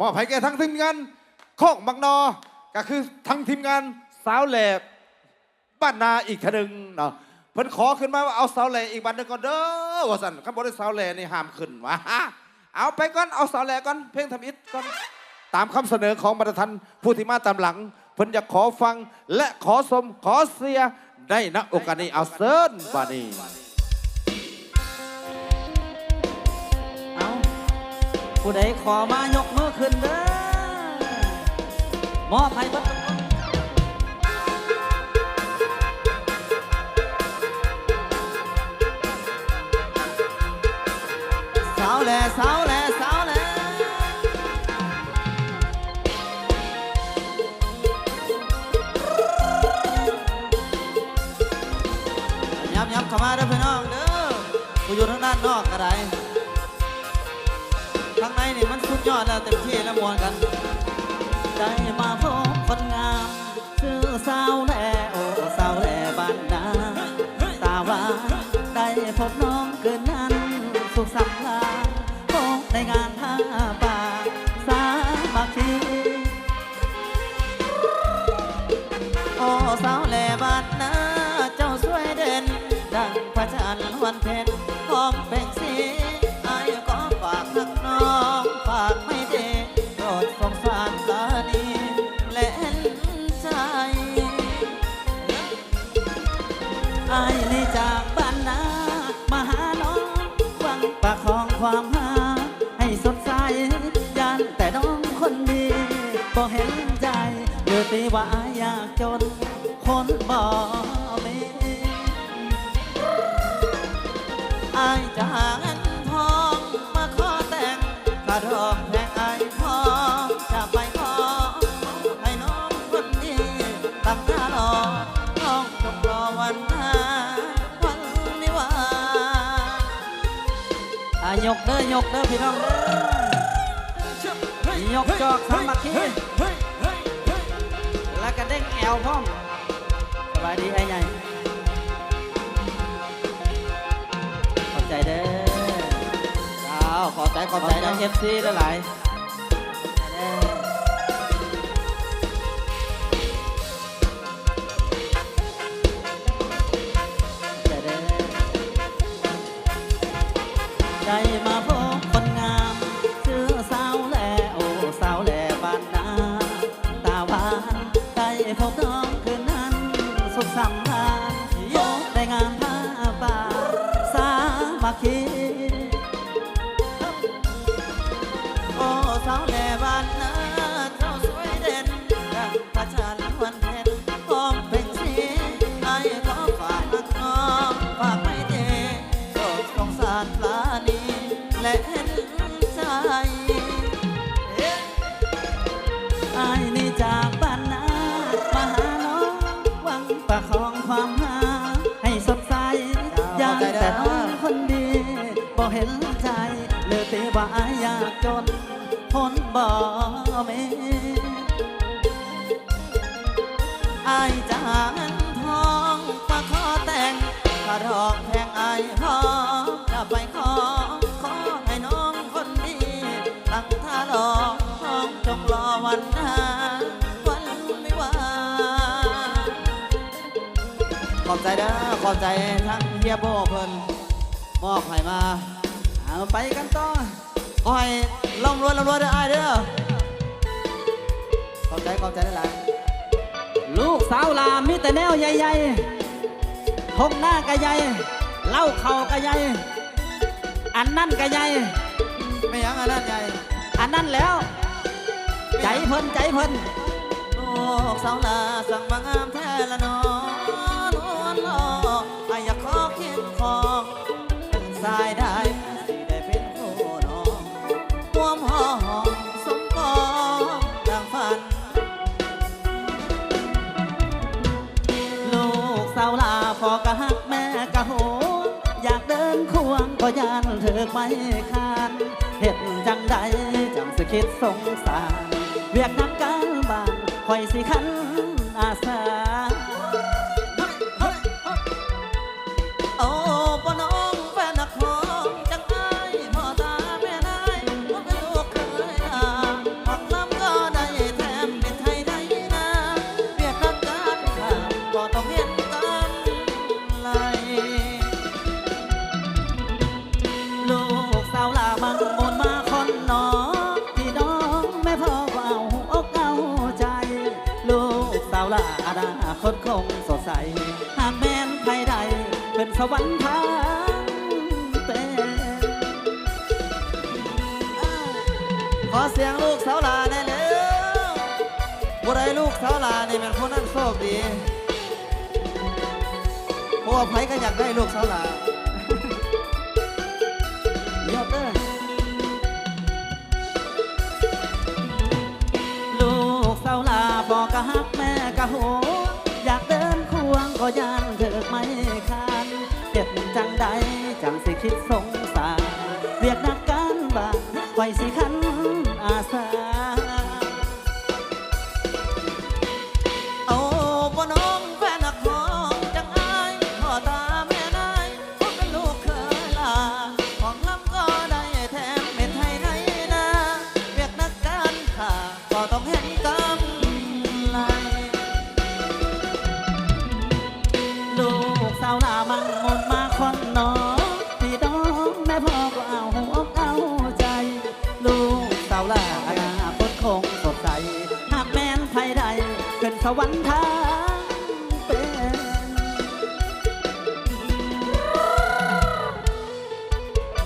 มอบให้แก่ทั้งทีมงานโคกบักนอก็คือทั้งทีมงานสาวแหล่บ้านนาอีกทีหนึ่งเนาะเพิ่นขอขึ้นมาว่าเอาสาวแหล่อีกบ้านหนึ่งก่อนเด้อว่าสั่นข้าบอกได้สาวแหล่นี่ห้ามขึ้นวะเอาไปก่อนเอาสาวแหล่ก่อนเพลงทำอิฐก่อนตามคำเสนอของบรรทันผู้ที่มาตามหลังเพิ่นอยากขอฟังและขอสมขอเสียได้ณโอกาสนี้เอาเซิร์นบานีเอาผู้ใดขอมายกมือขึ้นเด้อมอบให้เบิดสาวแหล่สาวแหล่สาวแหล่ยับเข้ามาเด้อพี่น้องเด้อผู้อยู่ทางด้านนอกก็ได้ข้างในนี่มันสุดยอดแล้วเต็มที่แล้วมวนกันได้มาพบคนงามชื่อสาวแหล่โอ้สาวแหล่บ้านนาตาหวานได้พบน้องคืนนั้นสุขสันต์ลาพบในงานผ้าป่าสามัคคีโอ้สาวแหล่บ้านนาเจ้าสวยเด่นดังพระจันทร์วันเพ็ญหอมเป่งสีไอ้ก็ฝากนักน้องฝากไม่เด็ดโปรดสงสารตานีและเห็นใจไอ้นี่จากบ้านนามาหาน้องหวังประคองความหาให้สดใสยันแต่น้องคนดีบ่เห็นใจเดือดตีว่าอยากจนคนบ่มีไอ้จะหาเงินทองมาขอแต่งกระดองแพงไอ้พอจะไปขอให้น้องคนดีตั้งตารอน้องจงรอวันหาวันนิวายกเด้อยกเด้อพี่น้องเด้อยกจอกสามัคคีแล้วก็เด้งแอวพร้อมสบายดีไอ้ใหญ่ขอบใจเด้อขอบใจนะเอฟซีหลายได้มาพบคนงามชื่อสาวแหล่โอ้สาวแหล่บ้านนาตาหวานได้พบน้องคืนนั้นสุขสันต์ลายกได้งานผ้าป่าสามัคคีโอ้สาวแหล่บ้านนาเจ้าสวยเด่นดังพระจันทร์วันเพ็ญหอมเป่งสีไอ้ก็ฝากนักน้องฝากไม่เด็ดโปรดสงสารปลานีและเห็นใจไอ้นี่จากบ้านนามาหาน้องหวังประคองความหาให้สดใสอยากแต่น้องคนดีบ่เห็นใจเหลือแต่ว่าอยากจนคนบ่มีไอ้จะหาเงินทองมาขอแต่งกระดอกแพงไอ้พอจะไปขอให้น้องคนดีตั้งท่ารอน้องจงรอวันหาวันวิวาขอบใจเด้อขอบใจทั้งเฮียโบเพิ่นมอบให้มาเอาไปกันต่อขอให้ร่ำรวยเด้อไอ้เด้อขอบใจได้หลายลูกสาวลามีแต่แนวใหญ่ๆทงหน้ากะใหญ่เล่าเข่ากะใหญ่อันนั่นกะใหญ่ไม่ยังอันนั้นใหญ่อันนั้นแล้วใจเพิ่นลูกสาวลาสั่งมางามแท้ละน้อนวลล้อไอ้อยากขอเคียงคองเป็นสายได้สิได้เป็นคู่น้องร่วมห้องสมปองดังฝันลูกสาวลาพอกะฮักแม่กะโหอยากเดินควงก็ยานเถิกไม่คานเห็นจังใดจังสิคิดสงสารเวียกนักการบ้านคอยสิขันอาสาโอ้ปน้องแฟนนักของจังไอ้พ่อตาแม่นายพ่อเป็นลูกเคย คตคงสดใสหากแม้นใครใดเป็นสวรรค์ทางเป็นขอเสียงลูกสาวหลาได้แล้วผู้ใดลูกสาวหลานี่เป็นผู้นั้นโชคดีเพราะว่าไผก็อยากได้ลูกสาวหลาเดี๋ยวเด้อลูกสาวหลาบอกกะฮักแม่กะโหอยากเดินควงก็ย่านเถิกไม่คานเจ็บจังใดจังสิคิดสงสารเรียกนักการบ้านไว้สิคันอาสาเอาบ่น้องแฟนนักร้องจังอายพ่อตาแม่นายพบเป็นลูกเคยลาของลำก็ได้แถมเม็ดให้ในนาเรียกนักการข่าก็ต้องเห็นกำไรลูกสาวหน้ามั่งมนมาคอนนอพี่น้องแม่พ่อก็เอาหัวเอาใจลูกสาวหน้าอนาคตคงสดใสหากแม้นไทยใดเป็นสวรรค์ทางเป็น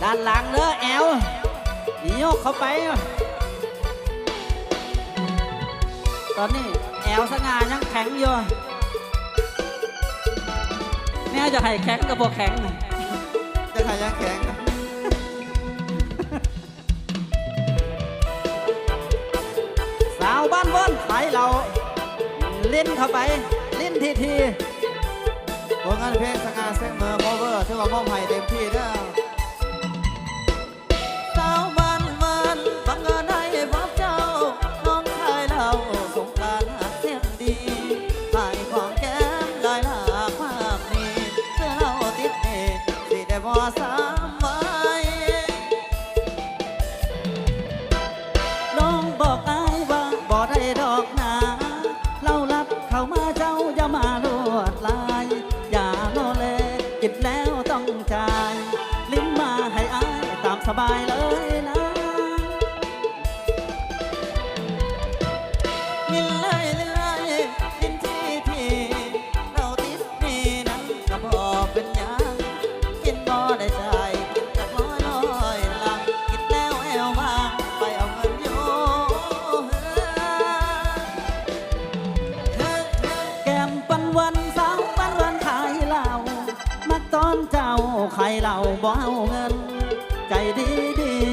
ด้านหลังเด้อแอลโยกเข้าไปตอนนี้แอลสง่ายังแข็งอยู่แม่จะให้แข็งกับพวกแข็งจะให้ยังแข็งสาวบ้านวนไทยเราลิ้นเข้าไปลิ้นทีผลงานเพลงสง่าเส้นเมอร์โคเวอร์ถือว่ามอบให้เต็มที่เด้อสาวบ้านมันบังเอิญได้พบเจ้าน้องชายเราสงกรานต์หักเสียงดีถ่ายของแก้มลายหลากภาพนี้เพื่อเราติดเอสิได้บ่สามไว้น้องบอกอ้ายว่าบ่ได้ดอกนาเล่าลับเข้ามาเจ้าอย่ามาลวดลายอย่าโลเลกินแล้วต้องจ่ายลิ้นมาให้อ้ายตามสบายเลยนะกินเลยเลยกินที่เราติดนี่นั้นก็พอเป็นยังกินบ่ได้ใจกินจากร้อยหลังกินแล้วแอวบางไปเอาเงินอยู่แก้มปันวันสาวปันวันขายเหล้ามักตอนเจ้าขายเหล้าบ่เอาเงินใจดี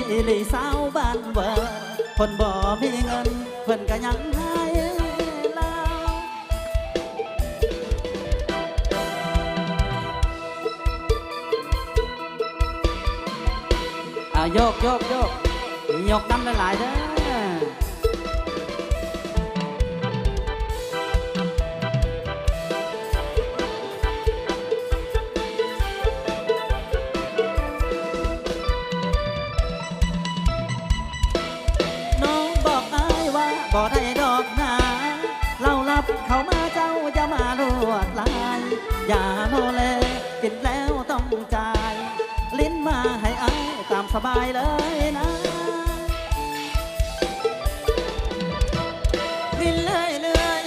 อีหลีสาวบ้านเวิร์คนบ่มีเงินเพิ่นก็ยังให้เราโยกโยกโยกโยกน้ำหลายๆเด้อบ่ได้ดอกนาเล่าลับเข้ามาเจ้าจะมาลวดลายอย่าโนเลกินแล้วต้องจ่ายลิ้นมาให้อ้ายตามสบายเลยนะกินเลยเลย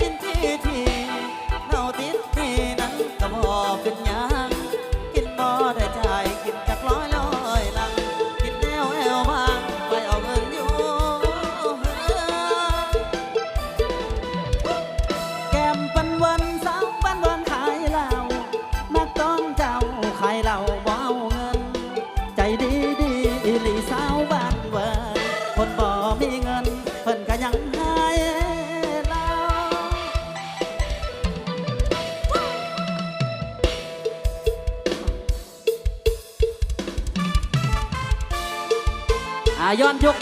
กินที่เราติดนี่นั้นก็บ่เป็นยังกินบ่ได้จ่ายกินจากร้อยหลังกินแล้วแอวบางไปเอาเงินอยู่ปันวันสาวปันวันขายเหล้ามักต้องเจ้าขายเหล้าบ่เอาเงินใจดีอีหลีสาวบ้านเวิร์คนบ่มีเงินเพิ่นก็ยังให้เราย้อนยุก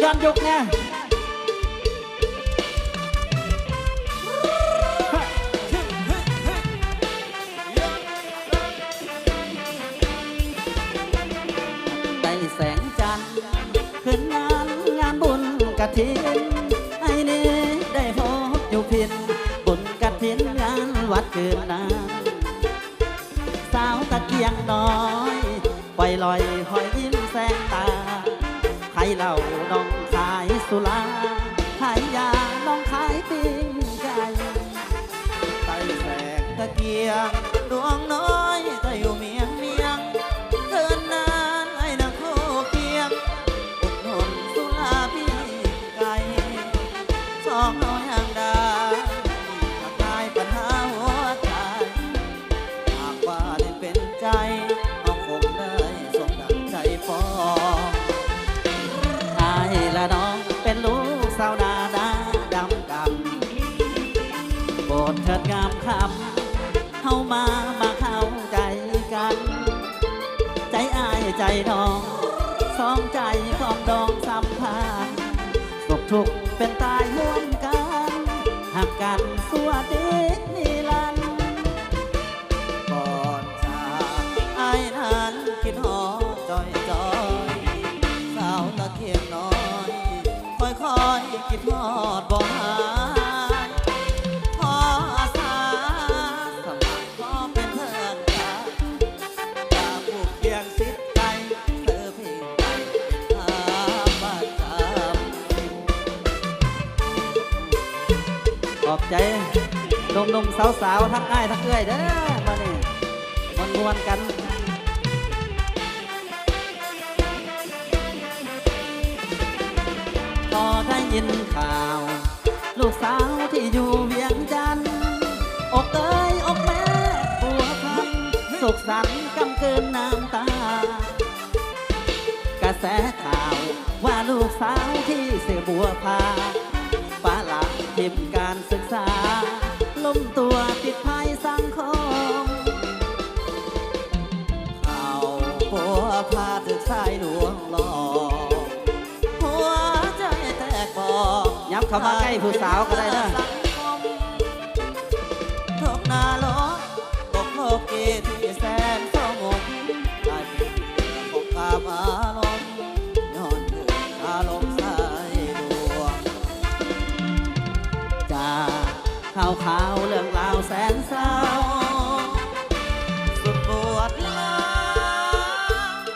เนี่ยแสงจันทร์ขึ้นงานบุญกฐินไอ้นี่ได้พบอยู่พินบุญกฐินงานวัดคืนนั้นสาวตะเกียงน้อยปล่อยลอยหอยยิ้มแสงตาใครเล่าน้องขายสุราขายยาน้องขายปิ้งไก่ไต่แสง ยงดวงน้อยถ้าอยู่เมียงเกินนานไอ้นังโคเคียงอุดหนุนสุราพี่ไก่สองน้อยห่างดาทักทายปัญหาหัวใจหากว่าได้เป็นใจเอาคงได้สมดังใจปองอายละน้องเป็นลูกสาวนาดำกำโปรดเถิดงามคำเข้ามาเข้าใจกัน ใจอายใจน้องสองใจของดองสัมพันธ์สุขทุกข์เป็นตายร่วมกันหักกันสวัสดีนิรันดร์ ก่อนจากไอ้นั้นคิดหอจอยสาวตะเคียนน้อยค่อยคิดหอดบ่หายขออาสาสมัครขอเป็นเพื่อนกันอยากผูกเคียงสิทธิ์ใจเธอเพียงใจหาประจขอบใจหนุ่มๆสาวๆทั้งอ้ายทั้งเอ้ยเด้อมานี่มวนๆกันพอได้ยินข่าว ลูกสาวที่อยู่เวียงจันทน์อกเอ้ยอกแม่ปัวพันสุขสันต์กำเกินน้ำตา กระแสข่าวว่าลูกสาวที่เสือบัวพาปาหลักทิมการศึกษาล้มตัวติดภัยสังคม ข่าวผัวพาถึกสายหลวงหลอกหัวใจแตกบอก ย้ำเข้ามาใกล้ผู้สาวก็ได้นะ ทุกนาโลกตกโลกเกที่แสนสงบได้เพียงพบกับอารมณ์ย้อนถึงอารมณ์สายดวง จากข่าวเรื่องราวแสนเศร้า สุดปวดร้า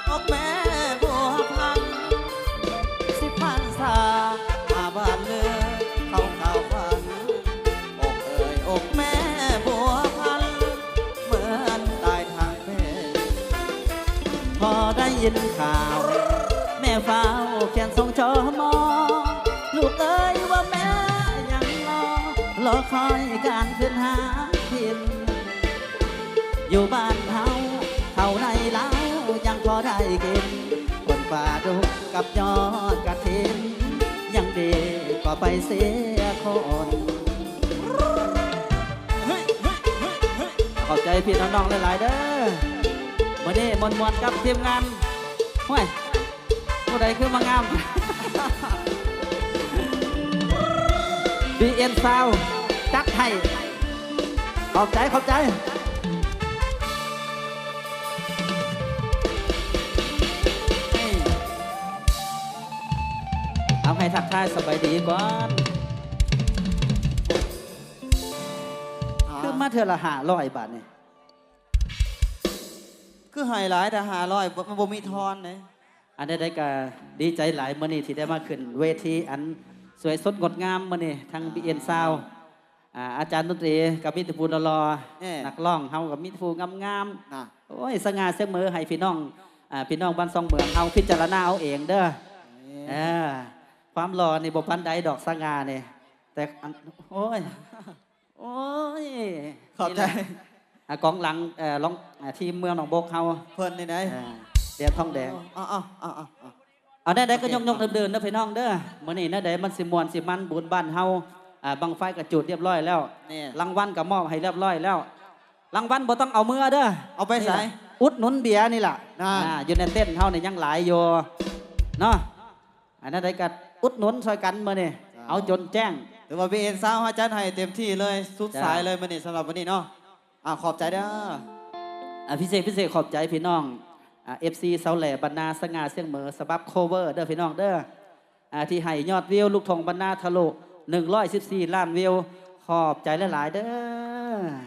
วอกแม่บัวพันสิบพันษาอาบานเลือเข้าข่าวฝันอกเอ่ยอกแม่บัวพันเหมือนตายทางเพศ พอได้ยินข่าว แม่เฝ้าเขียนส่งจอมอลูกเอ้ยว่าแม่ยังรอคอยการขึ้นหาพินอยู่บ้านเฮาเท่าในเล้ายังพอได้กินคนป่าดุกกับยอดกระถิน ยังดีก็ไปเสียคนขอบใจพี่น้องๆหลายๆเด้อวันนี้มวนๆกับทีมงานห้วยผู้ใดคือมางาม BN Sound จักไทยขอบใจเอาให้ทักทายสบายดีก่อนคือมาเธอละ500 บาทนี่ คือไฮไลท์แต่500มันบ่มีทอนเลย อันใดๆก็ดีใจหลายมื้อนี้ที่ได้มาขึ้นเวทีอันสวยสดงดงามมื้อนี้ทาง BN Sound อาจารย์ดนตรีกับมิตรภูรอนักร้องเฮากับมิตรภูงามๆ นะ โอ้ยสง่าเสมอให้พี่น้องบ้านซองเมืองเอาพิจารณาเอาเองเด้อความหล่อนี่บ่พันใดดอกสง่าเนี่ยแต่โอ้ย ขอบใจ กองหลังร้องทีมเมืองหนองบกเฮา เพิ่นนี่ไหน เดียดทองแดง เอาได้ก็ยกเดินๆนะพี่น้องเด้อมื้อนี้นะได้มันสิม่วนสิมันบุญบ้านเฮาบังไฟกระจุดเรียบร้อยแล้ว นี่ รางวัลก็มอบให้เรียบร้อยแล้วรางวัลบ่ต้องเอามือเด้อ เอาไปใส่ อุดหนุนเบียร์นี่ล่ะ นั่น อยู่ในเต้นเฮานี่ยังหลายอยู่เนาะอันนั้นได้ก็อุดหนุนช่วยกันมื้อนี้เอาจนแจ้ง หรือว่า BN Sound อาจารย์ให้เต็มที่เลยสุดสายเลยมื้อนี้สำหรับวันนี้เนาะขอบใจเด้อ พิเศษขอบใจพี่น้องFC เสาแหล่บรรณาสง่าเสียงเหมอสบับโคเวอร์เด้อพี่น้องเด้อที่ให้ยอดวิวลูกทงบรรณาทะลุ114 ล้านวิวขอบใจหลายๆเด้อ